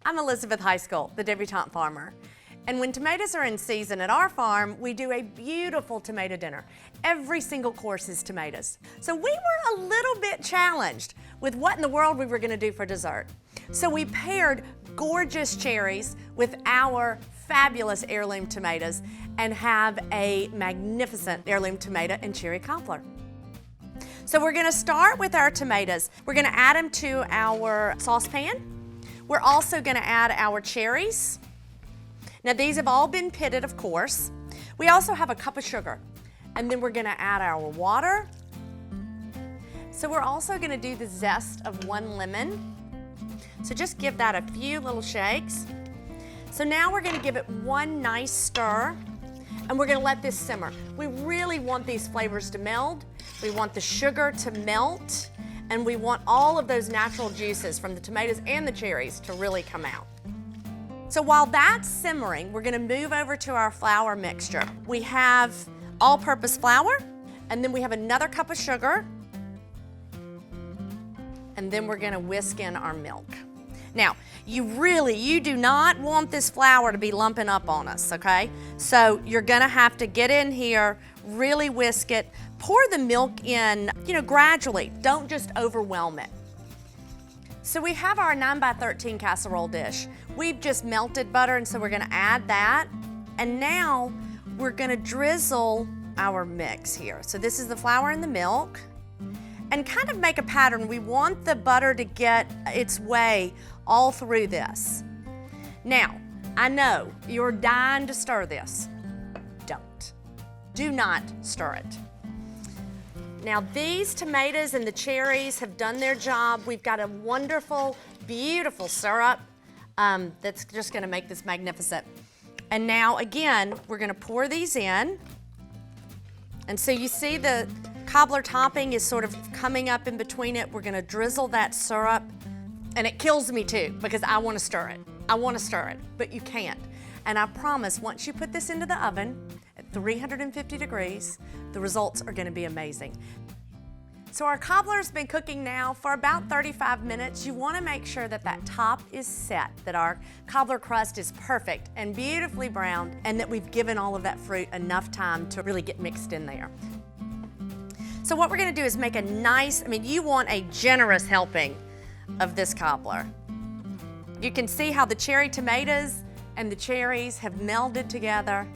I'm Elizabeth Heiskell, the Debutante Farmer. And when tomatoes are in season at our farm, we do a beautiful tomato dinner. Every single course is tomatoes. So we were a little bit challenged with what in the world we were gonna do for dessert. So we paired gorgeous cherries with our fabulous heirloom tomatoes and have a magnificent heirloom tomato and cherry cobbler. So we're gonna start with our tomatoes. We're gonna add them to our saucepan. We're also gonna add our cherries. Now these have all been pitted, of course. We also have a cup of sugar. And then we're gonna add our water. So we're also gonna do the zest of 1 lemon. So just give that a few little shakes. So now we're gonna give it 1 nice stir, and we're gonna let this simmer. We really want these flavors to meld. We want the sugar to melt, and we want all of those natural juices from the tomatoes and the cherries to really come out. So while that's simmering, we're gonna move over to our flour mixture. We have all-purpose flour, and then we have another cup of sugar, and then we're gonna whisk in our milk. Now, you do not want this flour to be lumping up on us, okay? So you're gonna have to get in here, really whisk it, pour the milk in, gradually. Don't just overwhelm it. So we have our 9x13 casserole dish. We've just melted butter, and so we're gonna add that. And now we're gonna drizzle our mix here. So this is the flour and the milk. And kind of make a pattern. We want the butter to get its way all through this. Now, I know you're dying to stir this. Don't. Do not stir it. Now these tomatoes and the cherries have done their job. We've got a wonderful, beautiful syrup that's just gonna make this magnificent. And now again, we're gonna pour these in. And so you see the cobbler topping is sort of coming up in between it. We're gonna drizzle that syrup. And it kills me too, because I wanna stir it. I wanna stir it, but you can't. And I promise, once you put this into the oven at 350 degrees, the results are gonna be amazing. So our cobbler's been cooking now for about 35 minutes. You wanna make sure that that top is set, that our cobbler crust is perfect and beautifully browned, and that we've given all of that fruit enough time to really get mixed in there. So what we're gonna do is make a nice, you want a generous helping of this cobbler. You can see how the cherry tomatoes and the cherries have melded together.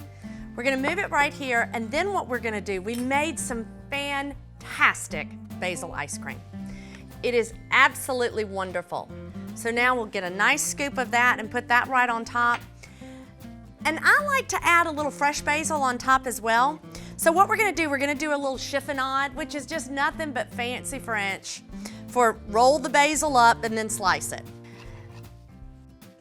We're gonna move it right here, and then what we're gonna do, we made some fantastic basil ice cream. It is absolutely wonderful. So now we'll get a nice scoop of that and put that right on top. And I like to add a little fresh basil on top as well. So what we're gonna do a little chiffonade, which is just nothing but fancy French for roll the basil up and then slice it.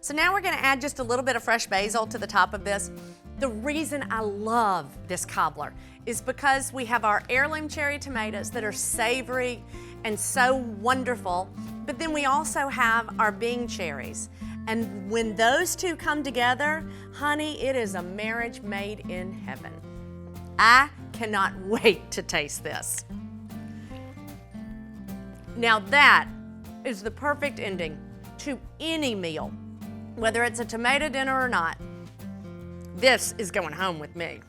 So now we're gonna add just a little bit of fresh basil to the top of this. The reason I love this cobbler is because we have our heirloom cherry tomatoes that are savory and so wonderful, but then we also have our Bing cherries. And when those two come together, honey, it is a marriage made in heaven. I cannot wait to taste this. Now that is the perfect ending to any meal, whether it's a tomato dinner or not. This is going home with me.